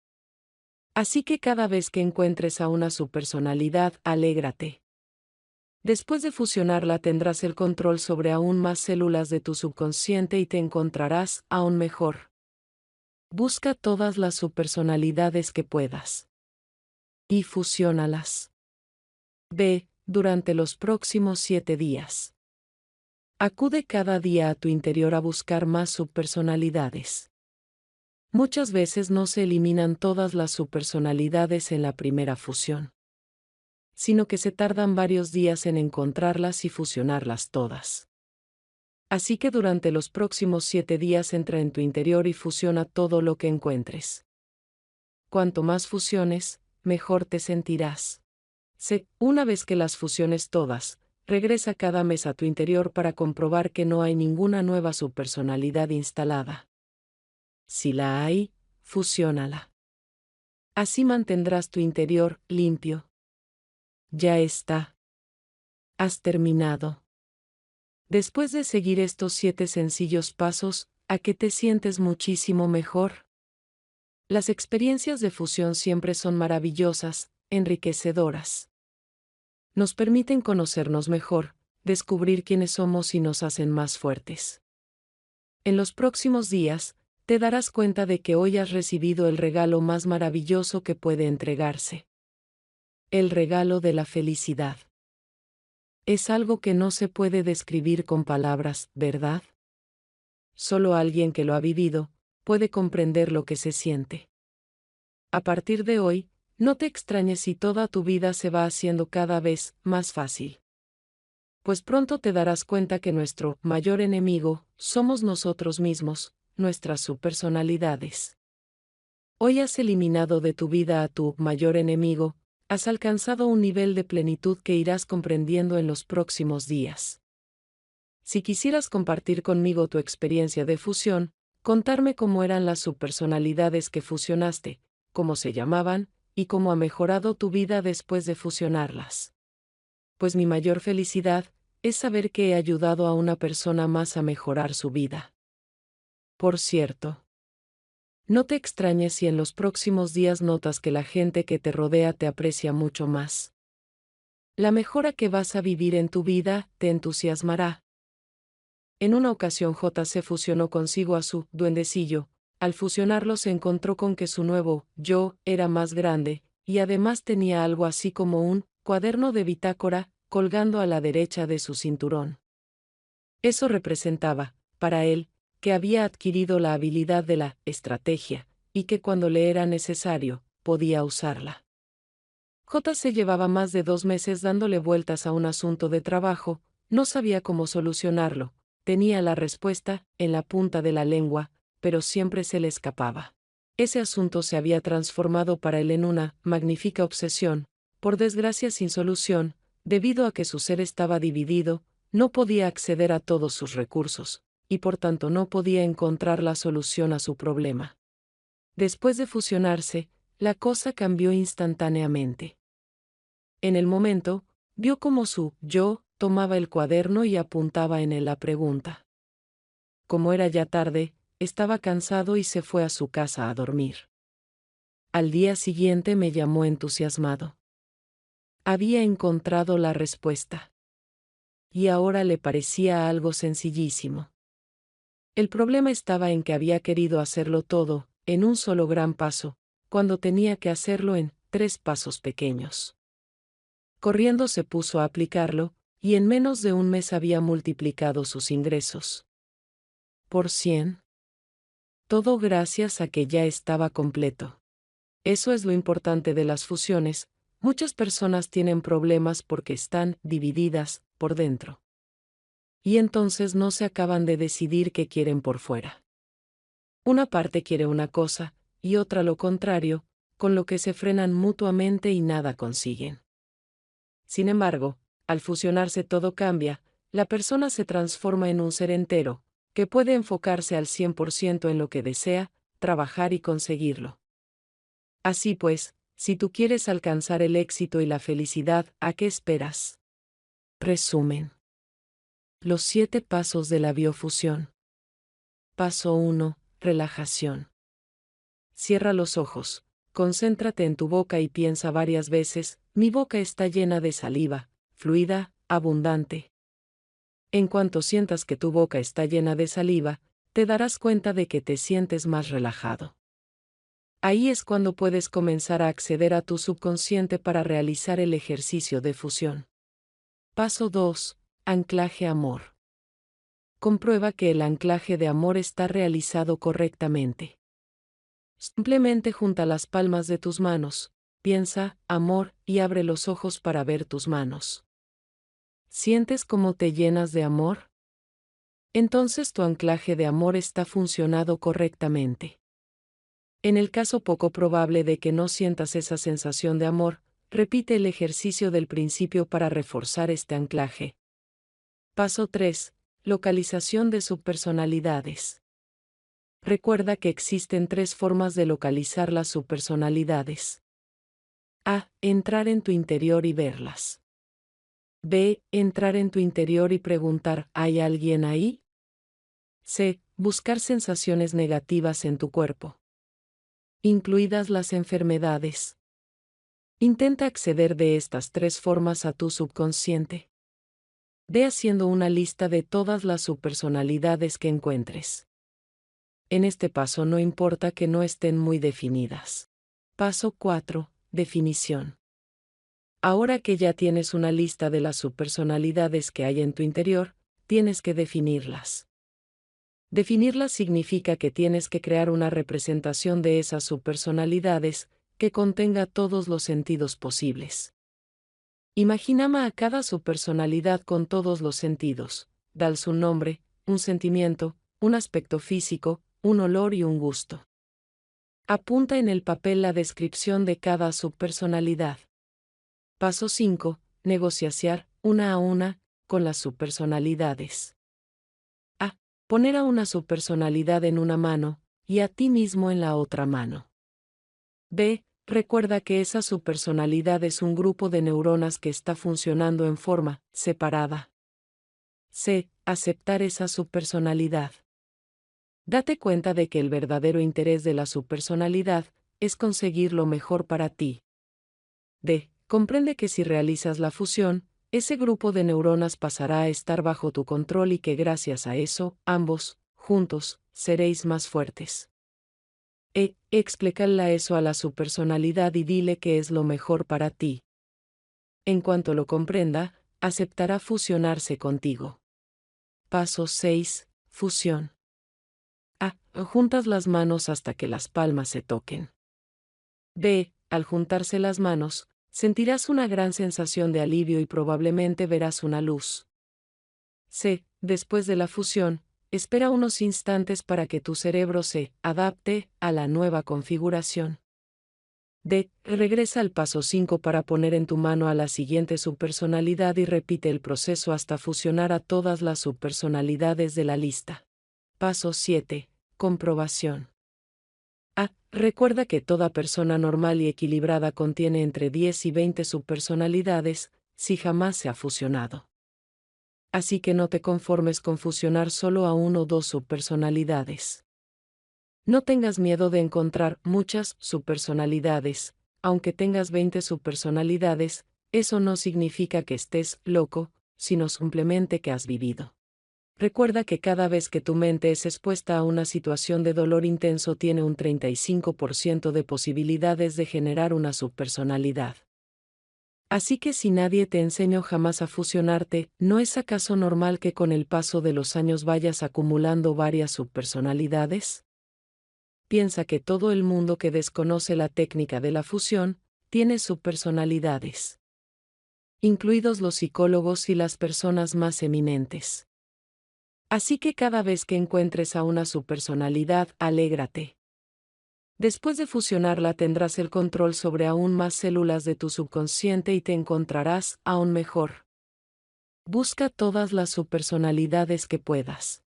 Así que cada vez que encuentres a una subpersonalidad, alégrate. Después de fusionarla tendrás el control sobre aún más células de tu subconsciente y te encontrarás aún mejor. Busca todas las subpersonalidades que puedas y fusiónalas. B. Durante los próximos 7 días. Acude cada día a tu interior a buscar más subpersonalidades. Muchas veces no se eliminan todas las subpersonalidades en la primera fusión, sino que se tardan varios días en encontrarlas y fusionarlas todas. Así que durante los próximos 7 días entra en tu interior y fusiona todo lo que encuentres. Cuanto más fusiones, mejor te sentirás. Una vez que las fusiones todas, regresa cada mes a tu interior para comprobar que no hay ninguna nueva subpersonalidad instalada. Si la hay, fusiónala. Así mantendrás tu interior limpio. Ya está. Has terminado. Después de seguir estos 7 sencillos pasos, ¿a qué te sientes muchísimo mejor? Las experiencias de fusión siempre son maravillosas, enriquecedoras. Nos permiten conocernos mejor, descubrir quiénes somos y nos hacen más fuertes. En los próximos días, te darás cuenta de que hoy has recibido el regalo más maravilloso que puede entregarse. El regalo de la felicidad. Es algo que no se puede describir con palabras, ¿verdad? Solo alguien que lo ha vivido puede comprender lo que se siente. A partir de hoy, no te extrañes si toda tu vida se va haciendo cada vez más fácil. Pues pronto te darás cuenta que nuestro mayor enemigo somos nosotros mismos, nuestras subpersonalidades. Hoy has eliminado de tu vida a tu mayor enemigo, has alcanzado un nivel de plenitud que irás comprendiendo en los próximos días. Si quisieras compartir conmigo tu experiencia de fusión, contarme cómo eran las subpersonalidades que fusionaste, cómo se llamaban, y cómo ha mejorado tu vida después de fusionarlas. Pues mi mayor felicidad es saber que he ayudado a una persona más a mejorar su vida. Por cierto, no te extrañes si en los próximos días notas que la gente que te rodea te aprecia mucho más. La mejora que vas a vivir en tu vida te entusiasmará. En una ocasión J se fusionó consigo a su duendecillo. Al fusionarlo se encontró con que su nuevo yo era más grande, y además tenía algo así como un cuaderno de bitácora colgando a la derecha de su cinturón. Eso representaba, para él, que había adquirido la habilidad de la estrategia, y que cuando le era necesario, podía usarla. J se llevaba más de 2 meses dándole vueltas a un asunto de trabajo, no sabía cómo solucionarlo, tenía la respuesta en la punta de la lengua, pero siempre se le escapaba. Ese asunto se había transformado para él en una magnífica obsesión, por desgracia sin solución, debido a que su ser estaba dividido, no podía acceder a todos sus recursos, y por tanto no podía encontrar la solución a su problema. Después de fusionarse, la cosa cambió instantáneamente. En el momento, vio cómo su yo tomaba el cuaderno y apuntaba en él la pregunta. Como era ya tarde, estaba cansado y se fue a su casa a dormir. Al día siguiente me llamó entusiasmado. Había encontrado la respuesta. Y ahora le parecía algo sencillísimo. El problema estaba en que había querido hacerlo todo, en un solo gran paso, cuando tenía que hacerlo en 3 pasos pequeños. Corriendo se puso a aplicarlo, y en menos de un mes había multiplicado sus ingresos por 100. Todo gracias a que ya estaba completo. Eso es lo importante de las fusiones. Muchas personas tienen problemas porque están divididas por dentro. Y entonces no se acaban de decidir qué quieren por fuera. Una parte quiere una cosa, y otra lo contrario, con lo que se frenan mutuamente y nada consiguen. Sin embargo, al fusionarse todo cambia, la persona se transforma en un ser entero, que puede enfocarse al 100% en lo que desea, trabajar y conseguirlo. Así pues, si tú quieres alcanzar el éxito y la felicidad, ¿a qué esperas? Resumen. Los 7 pasos de la biofusión. Paso 1. Relajación. Cierra los ojos, concéntrate en tu boca y piensa varias veces, mi boca está llena de saliva, fluida, abundante. En cuanto sientas que tu boca está llena de saliva, te darás cuenta de que te sientes más relajado. Ahí es cuando puedes comenzar a acceder a tu subconsciente para realizar el ejercicio de fusión. Paso 2. Anclaje amor. Comprueba que el anclaje de amor está realizado correctamente. Simplemente junta las palmas de tus manos, piensa, amor, y abre los ojos para ver tus manos. ¿Sientes cómo te llenas de amor? Entonces tu anclaje de amor está funcionando correctamente. En el caso poco probable de que no sientas esa sensación de amor, repite el ejercicio del principio para reforzar este anclaje. Paso 3. Localización de subpersonalidades. Recuerda que existen 3 formas de localizar las subpersonalidades. A. Entrar en tu interior y verlas. B. Entrar en tu interior y preguntar, ¿hay alguien ahí? C. Buscar sensaciones negativas en tu cuerpo, incluidas las enfermedades. Intenta acceder de estas 3 formas a tu subconsciente. Ve haciendo una lista de todas las subpersonalidades que encuentres. En este paso no importa que no estén muy definidas. Paso 4. Definición. Ahora que ya tienes una lista de las subpersonalidades que hay en tu interior, tienes que definirlas. Definirlas significa que tienes que crear una representación de esas subpersonalidades que contenga todos los sentidos posibles. Imagina a cada subpersonalidad con todos los sentidos, dale un nombre, un sentimiento, un aspecto físico, un olor y un gusto. Apunta en el papel la descripción de cada subpersonalidad. Paso 5. Negociar, una a una, con las subpersonalidades. A. Poner a una subpersonalidad en una mano, y a ti mismo en la otra mano. B. Recuerda que esa subpersonalidad es un grupo de neuronas que está funcionando en forma separada. C. Aceptar esa subpersonalidad. Date cuenta de que el verdadero interés de la subpersonalidad es conseguir lo mejor para ti. D. Comprende que si realizas la fusión, ese grupo de neuronas pasará a estar bajo tu control y que gracias a eso, ambos, juntos, seréis más fuertes. Explícale eso a la subpersonalidad y dile que es lo mejor para ti. En cuanto lo comprenda, aceptará fusionarse contigo. Paso 6. Fusión. A. Juntas las manos hasta que las palmas se toquen. B. Al juntarse las manos, sentirás una gran sensación de alivio y probablemente verás una luz. C. Después de la fusión, espera unos instantes para que tu cerebro se adapte a la nueva configuración. D. Regresa al paso 5 para poner en tu mano a la siguiente subpersonalidad y repite el proceso hasta fusionar a todas las subpersonalidades de la lista. Paso 7. Comprobación. A. Recuerda que toda persona normal y equilibrada contiene entre 10 y 20 subpersonalidades, si jamás se ha fusionado. Así que no te conformes con fusionar solo a 1 o 2 subpersonalidades. No tengas miedo de encontrar muchas subpersonalidades, aunque tengas 20 subpersonalidades, eso no significa que estés loco, sino simplemente que has vivido. Recuerda que cada vez que tu mente es expuesta a una situación de dolor intenso tiene un 35% de posibilidades de generar una subpersonalidad. Así que si nadie te enseñó jamás a fusionarte, ¿no es acaso normal que con el paso de los años vayas acumulando varias subpersonalidades? Piensa que todo el mundo que desconoce la técnica de la fusión, tiene subpersonalidades. Incluidos los psicólogos y las personas más eminentes. Así que cada vez que encuentres a una subpersonalidad, alégrate. Después de fusionarla tendrás el control sobre aún más células de tu subconsciente y te encontrarás aún mejor. Busca todas las subpersonalidades que puedas.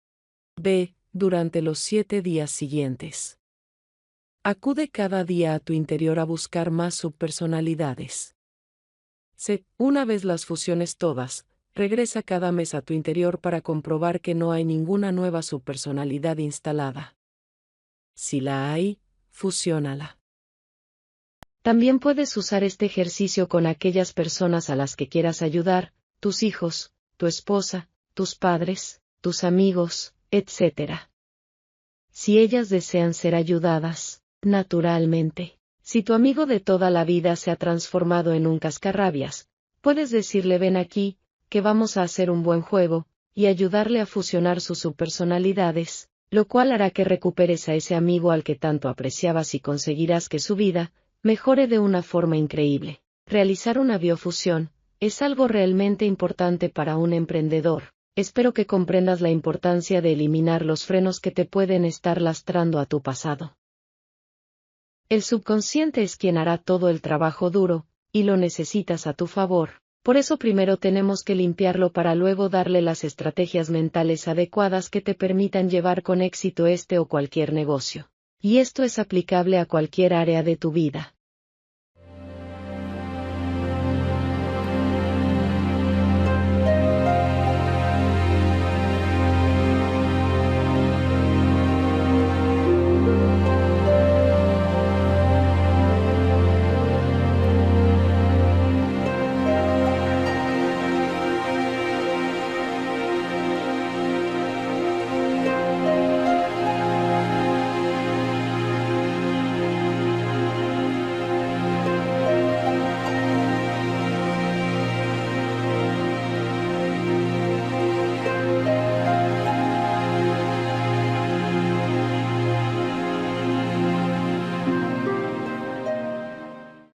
B. Durante los 7 días siguientes. Acude cada día a tu interior a buscar más subpersonalidades. C. Una vez las fusiones todas, regresa cada mes a tu interior para comprobar que no hay ninguna nueva subpersonalidad instalada. Si la hay, fusiónala. También puedes usar este ejercicio con aquellas personas a las que quieras ayudar, tus hijos, tu esposa, tus padres, tus amigos, etc. Si ellas desean ser ayudadas, naturalmente. Si tu amigo de toda la vida se ha transformado en un cascarrabias, puedes decirle ven aquí, que vamos a hacer un buen juego, y ayudarle a fusionar sus subpersonalidades, lo cual hará que recuperes a ese amigo al que tanto apreciabas y conseguirás que su vida mejore de una forma increíble. Realizar una biofusión es algo realmente importante para un emprendedor. Espero que comprendas la importancia de eliminar los frenos que te pueden estar lastrando a tu pasado. El subconsciente es quien hará todo el trabajo duro, y lo necesitas a tu favor. Por eso primero tenemos que limpiarlo para luego darle las estrategias mentales adecuadas que te permitan llevar con éxito este o cualquier negocio. Y esto es aplicable a cualquier área de tu vida.